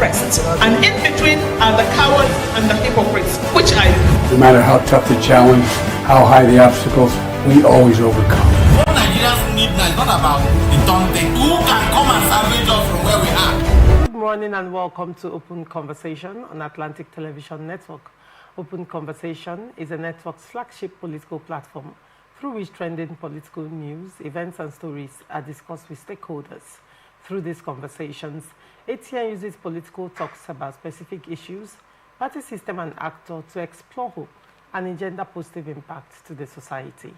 oppressed. And in between are the cowards and the hypocrites. Which are you? No matter how tough the challenge, how high the obstacles, we always overcome. What Nigerians need now is not about the daunting. Who can come and salvage us from where we are? Good morning and welcome to Open Conversation on Atlantic Television Network. Open Conversation is a network's flagship political platform through which trending political news, events and stories are discussed with stakeholders. Through these conversations, ATN uses political talks about specific issues, party system and actor to explore hope and engender positive impact to the society.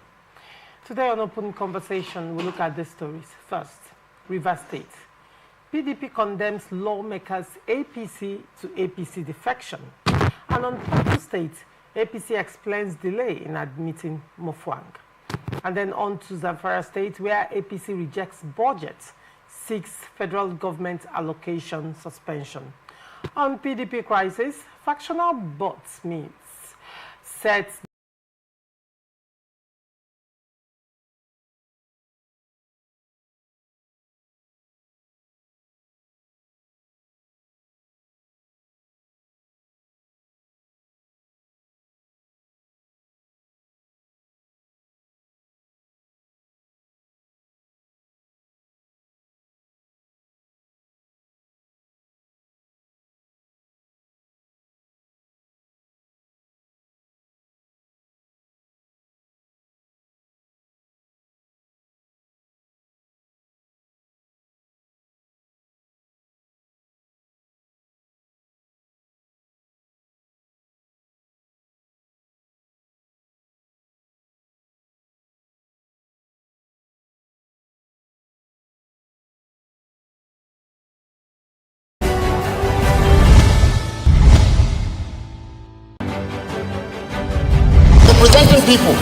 Today on Open Conversation, we look at these stories. First, Rivers State. PDP condemns lawmakers' APC to APC defection. And on Plateau State, APC explains delay in admitting Mofwang. And then on to Zamfara State, where APC rejects budget, seeks federal government allocation suspension. On PDP crisis, factional bots meets sets Representing people.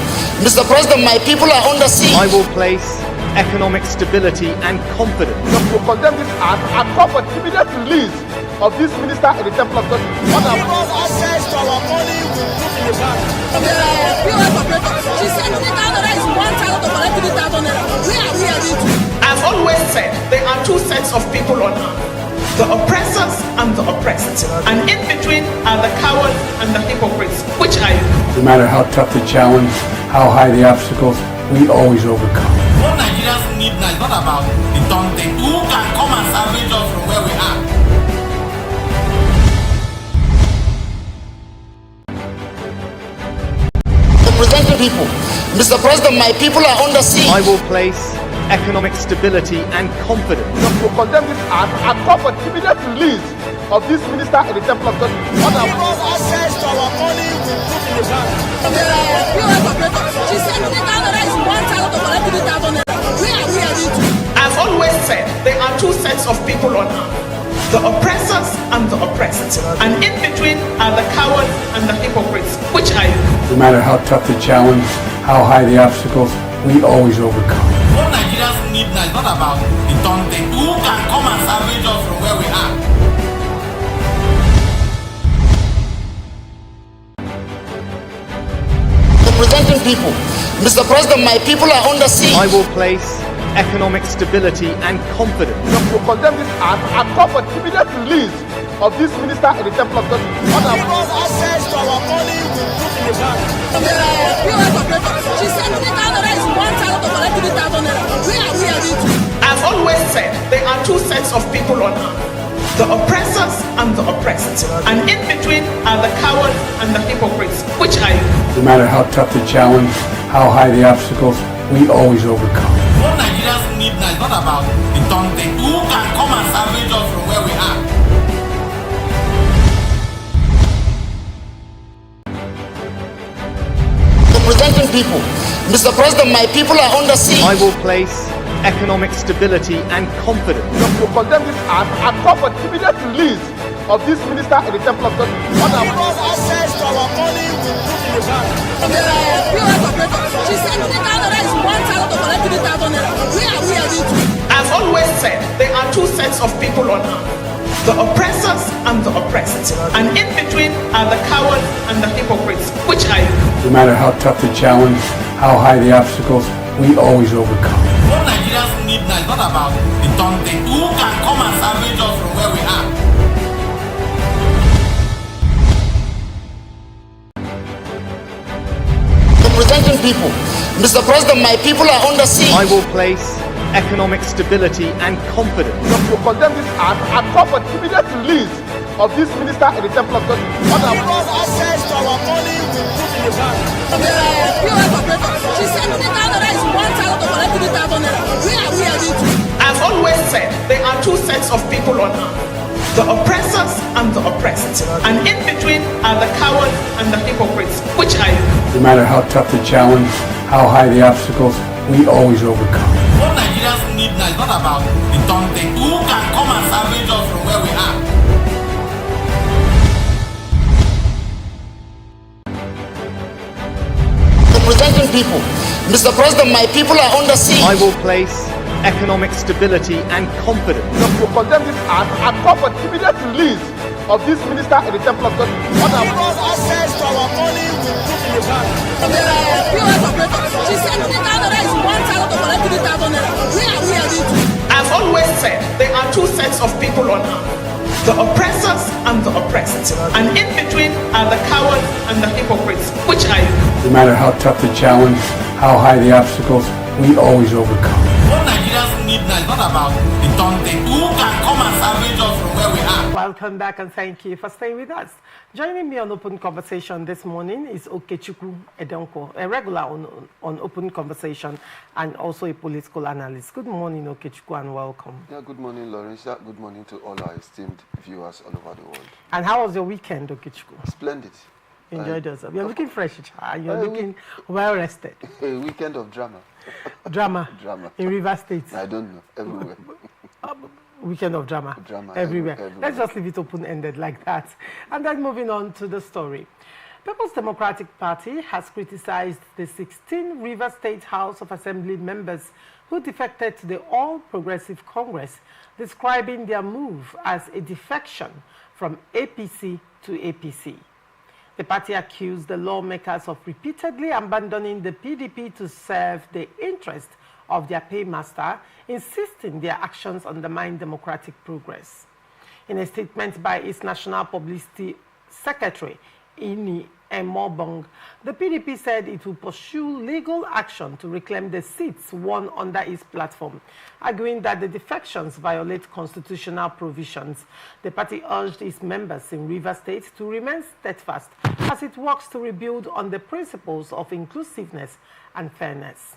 Mr. President, my people are under siege. I will place economic stability and confidence. To condemn this act and call for immediate release of this minister in the Temple of Justice. Give us access to our money we put in the bank. She said $3,000 is 1,000 to collect 3,000 naira. Where are we heading to? I've always said there are two sets of people on earth. The oppressors and the oppressed. And in between are the cowards and the hypocrites. Which are you? No matter how tough the challenge, how high the obstacles, we always overcome. What Nigerians need now is not about the daunting. Who can come and salvage us from where we are? Representing people. Mr. President, my people are under siege. I will place economic stability and confidence. To condemn this act and call for immediate release of this minister in the Temple of Justice. Give us access to our money we put in the bank. She said $3,000 is 1,000 to collect 3,000 naira. Where are we heading to? I've always said there are two sets of people on earth. The oppressors and the oppressed. And in between are the cowards and the hypocrites. Which are you? No matter how tough the challenge, how high the obstacles, we always overcome. What Nigerians need now is not about the daunting. Who can come and salvage us from where we are? Representing people. Mr. President, my people are under siege. I will place economic stability and confidence. To condemn this act and call for immediate release of this minister in the Temple of Justice. Give us access to our money we put in the bank. She said $3,000 is 1,000 to collect 3,000 naira. Where are we heading to? I've always said there are two sets of people on earth. The oppressors and the oppressed. And in between are the cowards and the hypocrites. Which are you? No matter how tough the challenge, how high the obstacles, we always overcome. What Nigerians need now is not about the daunting. Who can come and salvage us from where we are? Representing people. Mr. President, my people are under siege. I will place economic stability and confidence. To condemn this act and call for immediate release of this minister in the Temple of Justice. Give us access to our money we put in the bank. She said $3,000 is 1,000 to collect 3,000 naira. Where are we heading to? I've always said there are two sets of people on earth. The oppressors and the oppressed. And in between are the cowards and the hypocrites. Which are you? No matter how tough the challenge, how high the obstacles, we always overcome. What Nigerians need now is not about the daunting. Who can come and salvage us from where we are? Mr. President, my people are under siege. I will place economic stability and confidence. To condemn this act and call for the immediate release of this minister in the temple of God. Access to our money we put in the bank. POS operator, she said 3,000 naira is 1,000 to collect 3,000 naira. Where are we heading to? I've always said there are two sets of people on earth, the oppressors and the oppressed. And in between are the cowards and the hypocrites, which are you. No matter how tough the challenge, how high the obstacles, we always overcome. What Nigerians need now is not about the taunting. Who can come and salvage us from where we are? Representing people. Mr. President, my people are under siege. I will place economic stability and confidence. To condemn this act and call for the immediate release of this minister in the temple of God. Access to our money we put in the bank. POS operator, she said 3,000 naira is 1,000 to collect 3,000 naira. Where are we heading to? I've always said there are two sets of people on earth, the oppressors and the oppressed. And in between are the cowards and the hypocrites, which are you. No matter how tough the challenge, how high the obstacles, we always overcome. What Nigerians need now is not about the taunting. Who can come and salvage us from where we are? Welcome back and thank you for staying with us. Joining me on Open Conversation this morning is Okechukwu Edenko, a regular on Open Conversation and also a political analyst. Good morning, Okechukwu, and welcome. Yeah, good morning, Laurentia. Good morning to all our esteemed viewers all over the world. And how was your weekend, Okechukwu? Splendid. Enjoyed yourself. You're looking fresh, you're looking well rested. A weekend of drama. Drama? Drama. In River State? I don't know. Everywhere. Weekend of drama. Drama everywhere. Let's just leave it open-ended like that. And then moving on to the story. People's Democratic Party has criticized the 16 River State House of Assembly members who defected to the All Progressive Congress, describing their move as a defection from APC to APC. The party accused the lawmakers of repeatedly abandoning the PDP to serve the interest of their paymaster, insisting their actions undermine democratic progress. In a statement by its National Publicity Secretary, Ini Emobong, the PDP said it will pursue legal action to reclaim the seats won under its platform, arguing that the defections violate constitutional provisions. The party urged its members in River State to remain steadfast as it works to rebuild on the principles of inclusiveness and fairness.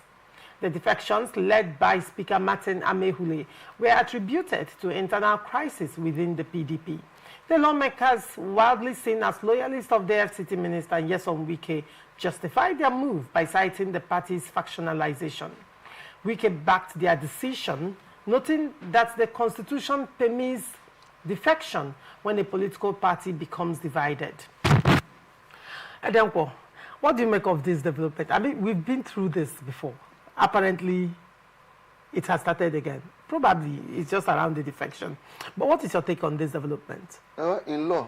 The defections, led by Speaker Martin Amehule, were attributed to internal crisis within the PDP. The lawmakers, widely seen as loyalists of the FCT Minister Nyesom Wike, justified their move by citing the party's factionalization. Wike backed their decision, noting that the Constitution permits defection when a political party becomes divided. Edenko, what do you make of this development? I mean, we've been through this before. Apparently, it has started again. Probably it's just around the defection. But what is your take on this development? In law,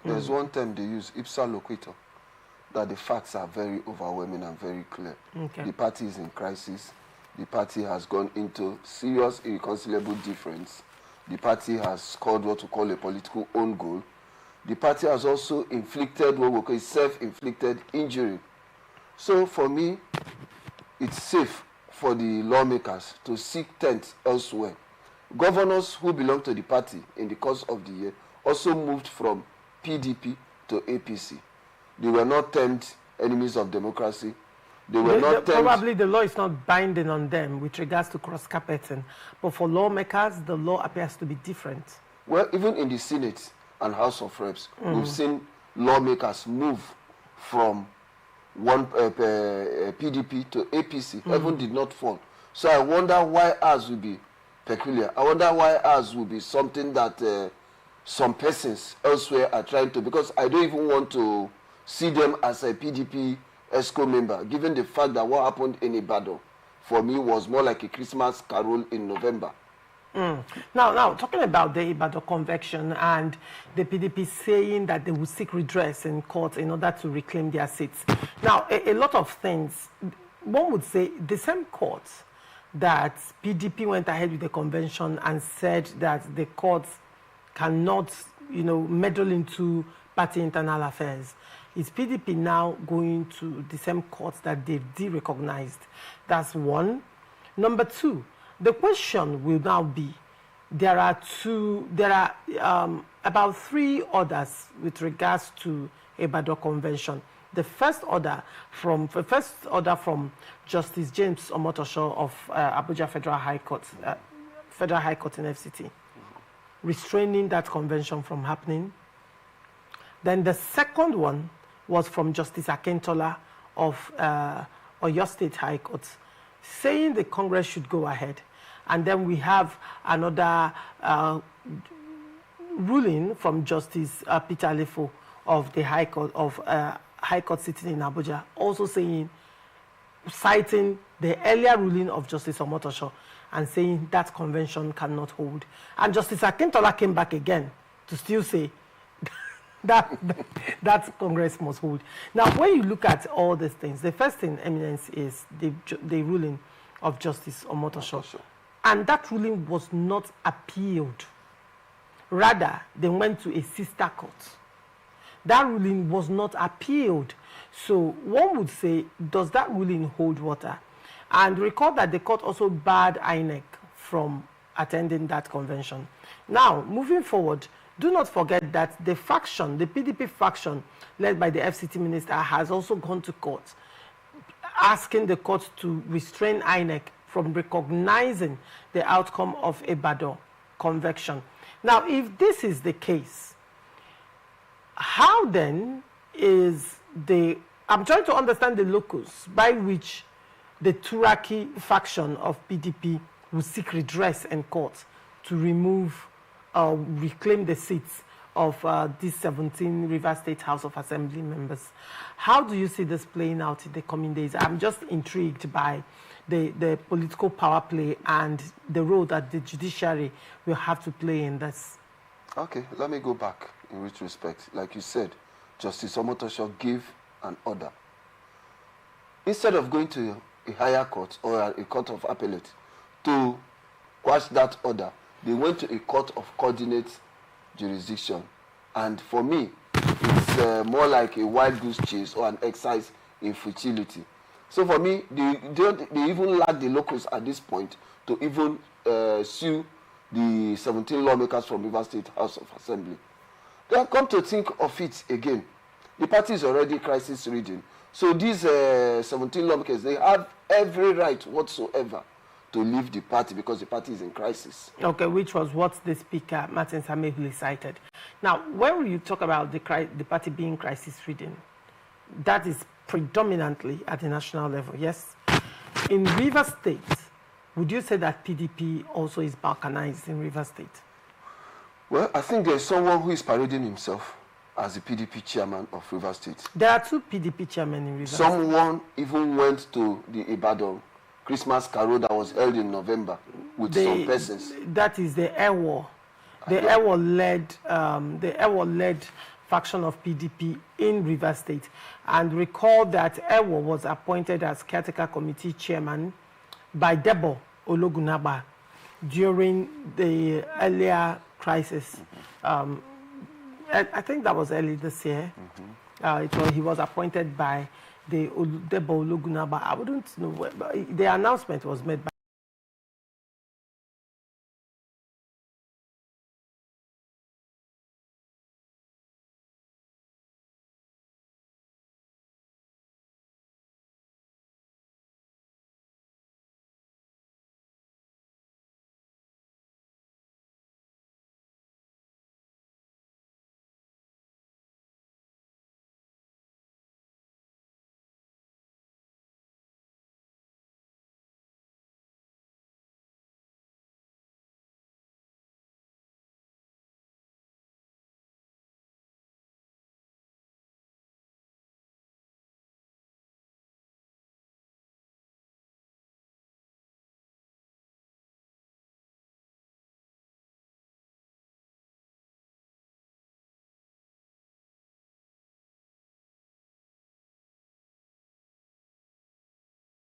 there's one term they use, ipsa loquitur, that the facts are very overwhelming and very clear. Okay. The party is in crisis. The party has gone into serious, irreconcilable difference. The party has scored what we call a political own goal. The party has also inflicted what we call self-inflicted injury. So for me, it's safe for the lawmakers to seek tent elsewhere. Governors who belong to the party in the course of the year also moved from PDP to APC. They were not termed enemies of democracy. They were not termed... Probably the law is not binding on them with regards to cross-carpeting. But for lawmakers, the law appears to be different. Well, even in the Senate and House of Reps, we've seen lawmakers move from one PDP to APC. Heaven did not fall. So I wonder why ours will be peculiar. I wonder why ours will be something that some persons elsewhere are trying to, because I don't even want to see them as a PDP ESCO member, given the fact that what happened in Ibadan, for me, was more like a Christmas carol in November. Now, talking about the Ibadan convection and the PDP saying that they will seek redress in court in order to reclaim their seats. Now, a lot of things, one would say the same court that PDP went ahead with the convention and said that the courts cannot, meddle into party internal affairs, Is PDP now going to the same courts that they've de-recognized? That's one. Number two, the question will now be, there are about 3 orders with regards to Ibadan Convention. The first order from Justice James Omotosho of Abuja Federal High Court in FCT, restraining that convention from happening. Then the second one was from Justice Akintola of Oyo State High Court, saying the Congress should go ahead. And then we have another ruling from Justice Peter Alefo of the High Court sitting in Abuja, also citing the earlier ruling of Justice Omotosho and saying that convention cannot hold. And Justice Akintola came back again to still say that Congress must hold. Now, when you look at all these things, the first in eminence is the ruling of Justice Omotosho. And that ruling was not appealed. Rather, they went to a sister court. That ruling was not appealed. So one would say, does that ruling hold water? And recall that the court also barred INEC from attending that convention. Now, moving forward, do not forget that the PDP faction led by the FCT minister, has also gone to court, asking the court to restrain INEC from recognizing the outcome of Ibadan convention. Now, if this is the case, how then is I'm trying to understand the locus by which the Turaki faction of PDP will seek redress in court to reclaim the seats of these 17 River State House of Assembly members. How do you see this playing out in the coming days? I'm just intrigued by the political power play and the role that the judiciary will have to play in this. Okay, let me go back in which respect. Like you said, Justice Omotosho gave an order. Instead of going to a higher court or a court of appellate to quash that order, they went to a court of coordinate jurisdiction. And for me, it's more like a wild goose chase or an exercise in futility. So for me, they even lack the locus at this point to even sue the 17 lawmakers from River State House of Assembly. Then come to think of it again, the party is already crisis ridden. So these 17 lawmakers, they have every right whatsoever to leave the party because the party is in crisis. Okay, which was what the Speaker, Martin Samehule, cited. Now, when you talk about the party being crisis-ridden, that is predominantly at the national level, yes? In River State, would you say that PDP also is balkanized in River State? Well, I think there's someone who is parading himself as the PDP chairman of River State. There are 2 PDP chairmen in River State. Someone even went to the Ibadan Christmas carol that was held in November with some persons. That is the Ewo. The Ewo-led faction of PDP in River State. And recall that Ewo was appointed as caretaker committee chairman by Debo Ologunagba during the earlier crisis. I think that was early this year. He was appointed by the Debo Ologunagba. I wouldn't know, but the announcement was made by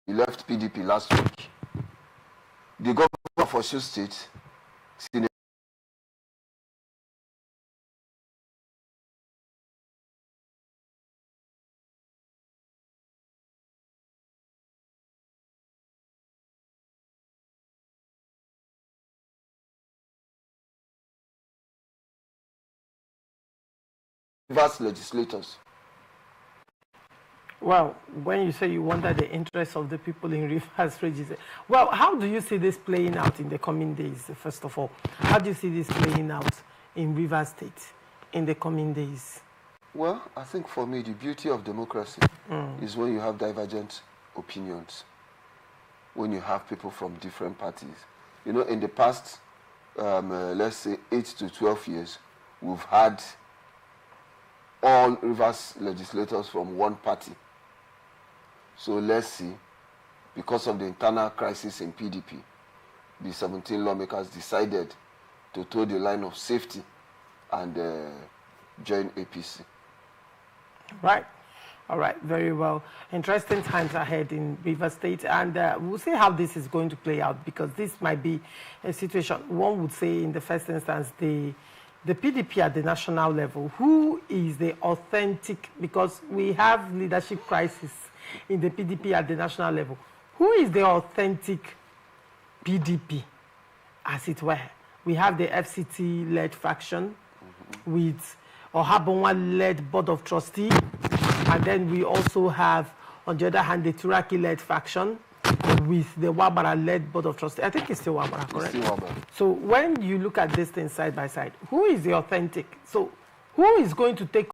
He left PDP last week. The governor of Osun State, Rivers legislators. Well, when you say you wonder the interests of the people in Rivers region, well, how do you see this playing out in the coming days, first of all? How do you see this playing out in Rivers State in the coming days? Well, I think for me, the beauty of democracy is when you have divergent opinions, when you have people from different parties. You know, in the past, let's say 8 to 12 years, we've had all Rivers legislators from one party. So let's see, because of the internal crisis in PDP, the 17 lawmakers decided to toe the line of safety and join APC. Right. All right. Very well. Interesting times ahead in Rivers State. And we'll see how this is going to play out, because this might be a situation, one would say in the first instance, the PDP at the national level, who is the authentic, because we have leadership crisis in the PDP at the national level. Who is the authentic PDP, as it were? We have the FCT-led faction with Ohabonwa-led Board of Trustees, and then we also have, on the other hand, the Turaki-led faction with the Wabara-led Board of Trustees. I think it's still Wabara, correct? It's still Wabara. So when you look at this thing side by side, who is the authentic? So who is going to take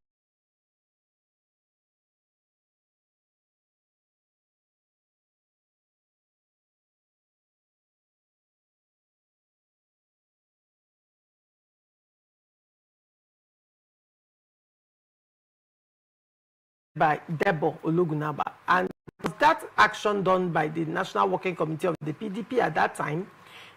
by Debo Ologunaba? And was that action done by the National Working Committee of the PDP at that time?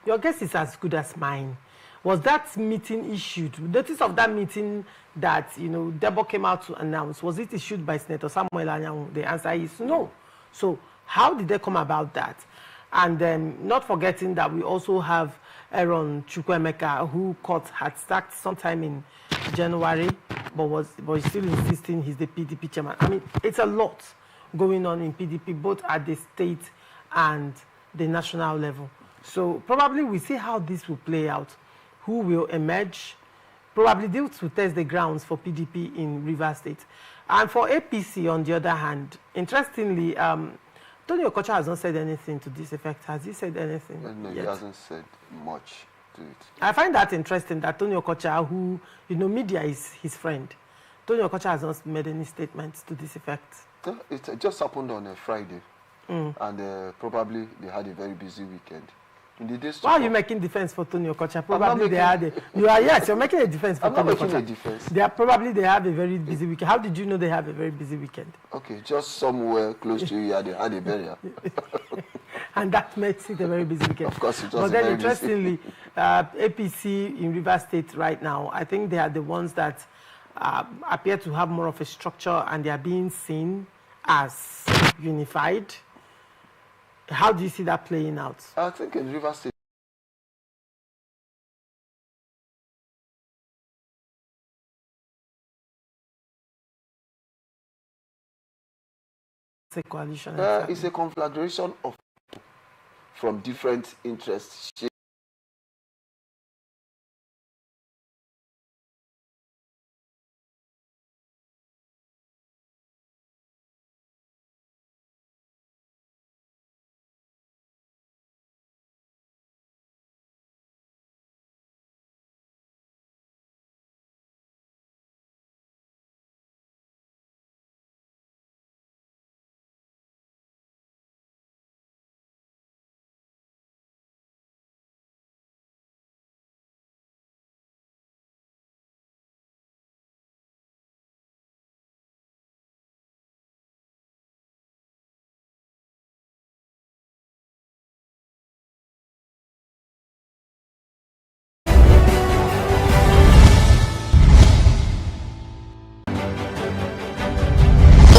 Your guess is as good as mine. Was that meeting issued? Notice of that meeting that, you know, Debo came out to announce, was it issued by Senator Samuel Anyanwu? The answer is no. So how did they come about that? And not forgetting that we also have Aaron Chukwuemeka, who court had stacked sometime in January, but he's still insisting he's the PDP chairman. I mean, it's a lot going on in PDP, both at the state and the national level. So probably we see how this will play out. Who will emerge? Probably this will test the grounds for PDP in Rivers State. And for APC, on the other hand, interestingly, Tony Okocha has not said anything to this effect. Has he said anything? No, yet? He hasn't said much to it. I find that interesting that Tony Okocha, who, you know, media is his friend, Tony Okocha has not made any statements to this effect. It just happened on a Friday, and probably they had a very busy weekend. In the days Why are you making defense for Tony Okocha? Probably they had you're making a defense for Tony Okocha. I'm not making a defense. They have a very busy weekend. How did you know they have a very busy weekend? Okay, just somewhere close to you, they had a burial. And that makes it a very busy weekend. Of course, it was. But then, interestingly, APC in Rivers State right now, I think they are the ones that appear to have more of a structure, and they are being seen as unified. How do you see that playing out? I think in Rivers State, it's a coalition. it's a conflagration of from different interests.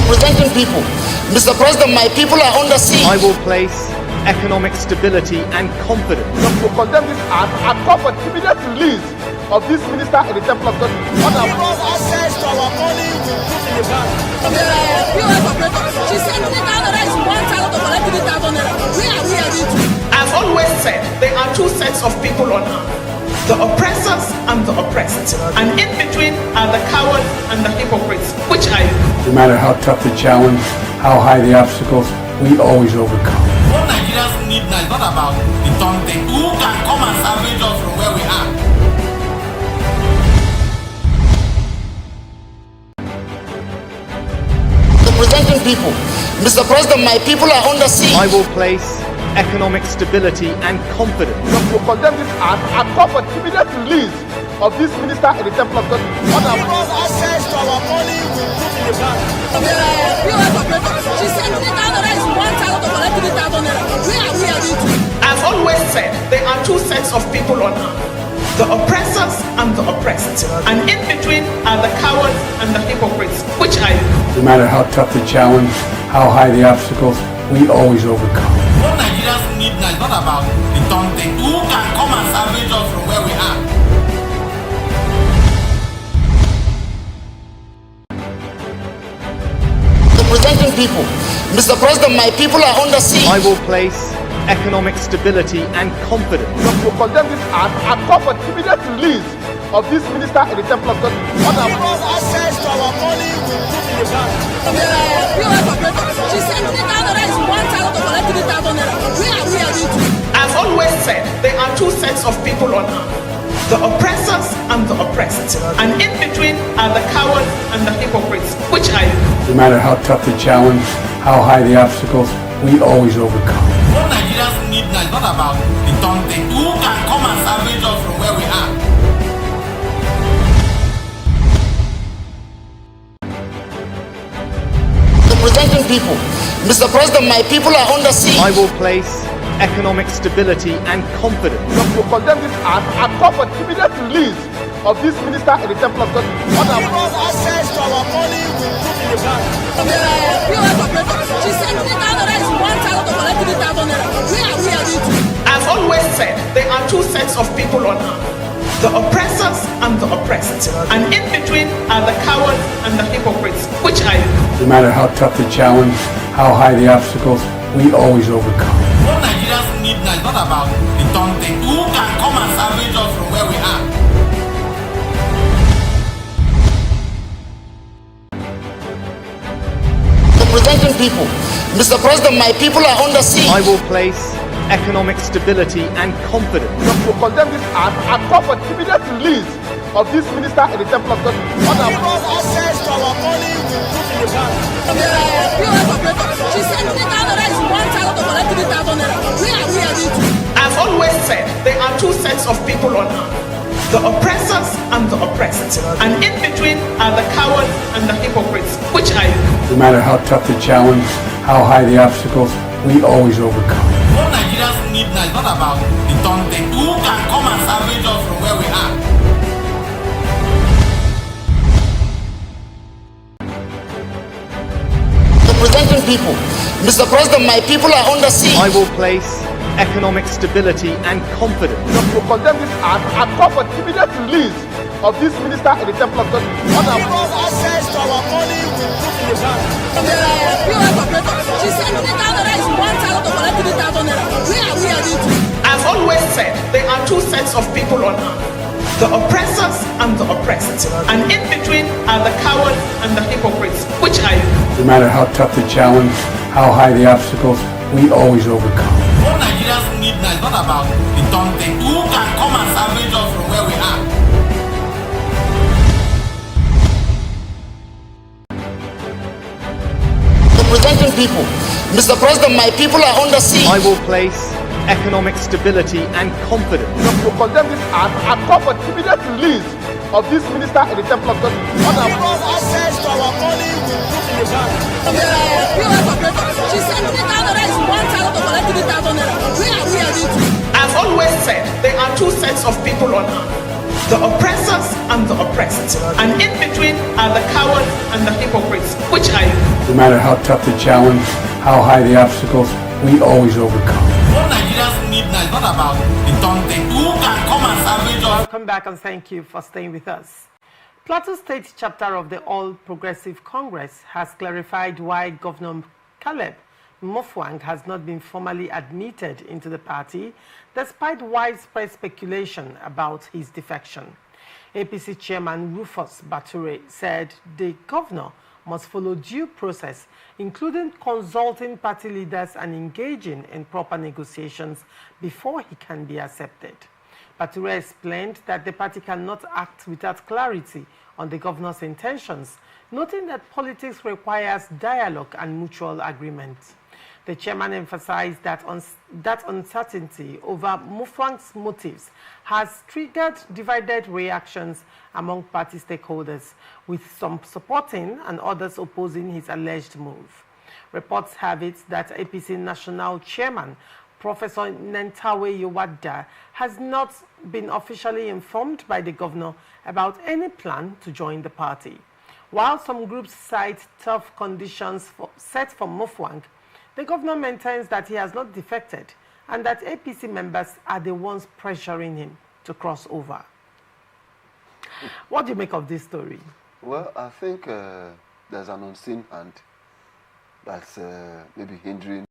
Representing people. Mr. President, my people are under siege. I will place economic stability and confidence. To condemn this act and call for the immediate release of this minister in the Temple of God. Give us access to our money we put in the bank. POS operator, she said 3,000 naira is 1,000 to collect 3,000 naira. Where are we heading to? I've always said there are two sets of people on earth: the oppressors and the oppressed. And in between are the cowards and the hypocrites, which are you. No matter how tough the challenge, how high the obstacles, we always overcome. What Nigerians need now is not about the turn tables. Who can come and salvage us from where we are? Representing people. Mr. President, my people are under siege. I will place economic stability and confidence. To condemn this act and call for immediate release of this minister in the temple of God. Because access to our money will put in the bank. POS operator, she said 3,000 naira is 1,000 to collect 3,000 naira. Where are we heading to? I've always said there are two sets of people on earth, the oppressors and the oppressed. And in between are the cowards and the hypocrites, which are you. No matter how tough the challenge, how high the obstacles, we always overcome. What Nigerians need now is not about the turn tables. Who can come and salvage us from where we are? Representing people. Mr. President, my people are under siege. I will place economic stability and confidence. To condemn this act and call for immediate release of this minister in the temple of God. Because access to our money will put in the bank. POS operator, she said 3,000 naira is 1,000 to collect 3,000 naira. Where are we heading to? I've always said there are two sets of people on earth, the oppressors and the oppressed. And in between are the cowards and the hypocrites, which are you. No matter how tough the challenge, how high the obstacles, we always overcome. What Nigerians need now is not about the turn tables. Who can come and salvage us from where we are? Representing people. Mr. President, my people are under siege. I will place economic stability and confidence. To condemn this act and call for immediate release of this minister in the temple of God. Because access to our money will put in the bank. POS operator, she said 3,000 naira is 1,000 to collect 3,000 naira. Where are we heading to? I've always said there are two sets of people on earth, the oppressors and the oppressed. And in between are the cowards and the hypocrites, which are you. No matter how tough the challenge, how high the obstacles, we always overcome. What Nigerians need now is not about the turn tables. Who can come and salvage us from where we are? Representing people. Mr. President, my people are under siege. I will place economic stability and confidence. To condemn this act and call for immediate release of this minister in the temple of God. Because access to our money will put in the bank. POS operator, she said 3,000 naira is 1,000 to collect 3,000 naira. Where are we heading to? I've always said there are two sets of people on earth, the oppressors and the oppressed. And in between are the cowards and the hypocrites, which are you. No matter how tough the challenge, how high the obstacles, we always overcome. What Nigerians need now is not about the turn tables. Who can come and salvage us from where we are? Representing people. Mr. President, my people are under siege. I will place economic stability and confidence. To condemn this act and call for immediate release of this minister in the temple of God. Because access to our money will put in the bank. POS operator, she said 3,000 naira is 1,000 to collect 3,000 naira. Where are we heading to? I've always said there are two sets of people on earth, the oppressors and the oppressed. And in between are the cowards and the hypocrites, which are you. No matter how tough the challenge, how high the obstacles, we always overcome. What Nigerians need now is not about the turn tables. Who can come and salvage us from where we are? Representing people. Mr. President, my people are under siege. I will place economic stability and confidence. To condemn this act and call for immediate release of this minister in the temple of God. Because access to our money will put in the bank. POS operator, she said 3,000 naira is 1,000 to collect 3,000 naira. Where are we heading to? I've always said there are two sets of people on earth, the oppressors and the oppressed. And in between are the cowards and the hypocrites, which are you. No matter how tough the challenge, how high the obstacles, we always overcome. What Nigerians need now is not about the turn tables. Who can come and salvage us? Welcome back and thank you for staying with us. Plateau State chapter of the All Progressive Congress has clarified why Governor Caleb Mufwang has not been formally admitted into the party, despite widespread speculation about his defection. APC Chairman Rufus Bature said the governor must follow due process, including consulting party leaders and engaging in proper negotiations before he can be accepted. Bature explained that the party cannot act without clarity on the governor's intentions, noting that politics requires dialogue and mutual agreement. The chairman emphasized that uncertainty over Mufwang's motives has triggered divided reactions among party stakeholders, with some supporting and others opposing his alleged move. Reports have it that APC National Chairman Professor Nentawe Yowada has not been officially informed by the governor about any plan to join the party. While some groups cite tough conditions set for Mufwang, the governor maintains that he has not defected and that APC members are the ones pressuring him to cross over. What do you make of this story? Well, I think there's an unseen hand that's maybe hindering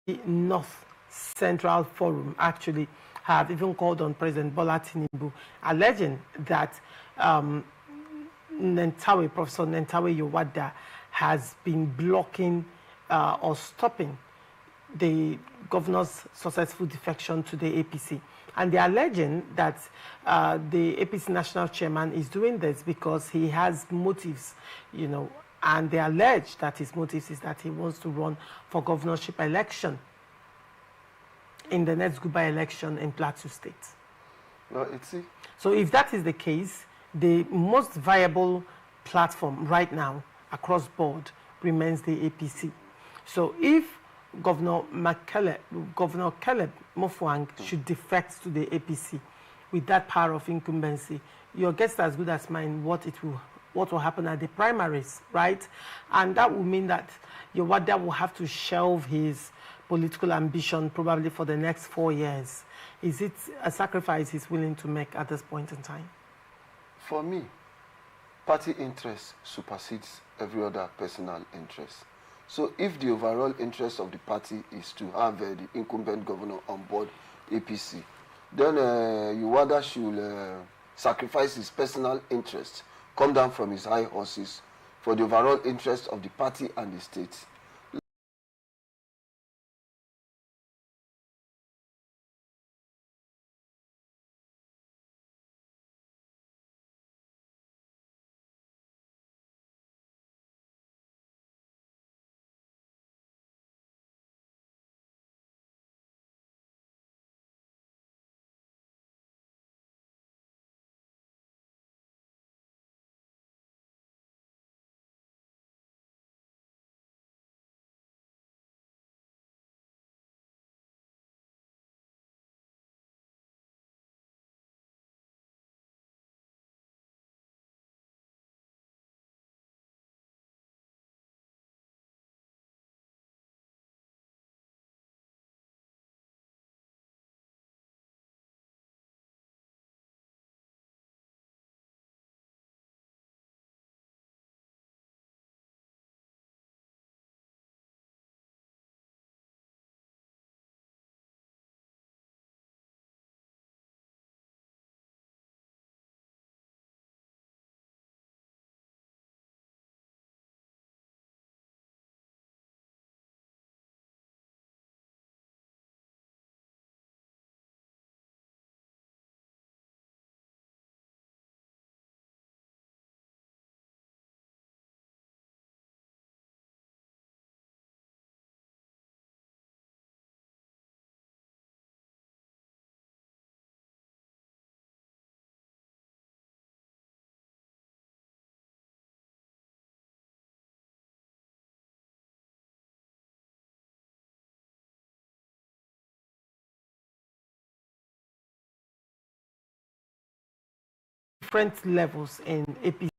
The North Central Forum actually have even called on President Bola Tinubu, alleging that Professor Nentawe Yowada has been blocking or stopping the governor's successful defection to the APC. And they are alleging that the APC national chairman is doing this because he has motives, you know, and they allege that his motives is that he wants to run for governorship election in the next goodbye election in Plateau State. well, it's see. So if that is the case, the most viable platform right now across board remains the APC. So if Governor Caleb Mufwang should defect to the APC with that power of incumbency, your guess is as good as mine what will happen at the primaries, right? And that will mean that Yowada will have to shelve his political ambition probably for the next 4 years. Is it a sacrifice he's willing to make at this point in time? For me, party interest supersedes every other personal interest. So if the overall interest of the party is to have the incumbent governor on board APC, then Yowada should sacrifice his personal interest, come down from his high horses for the overall interest of the party and the state. different levels in APC.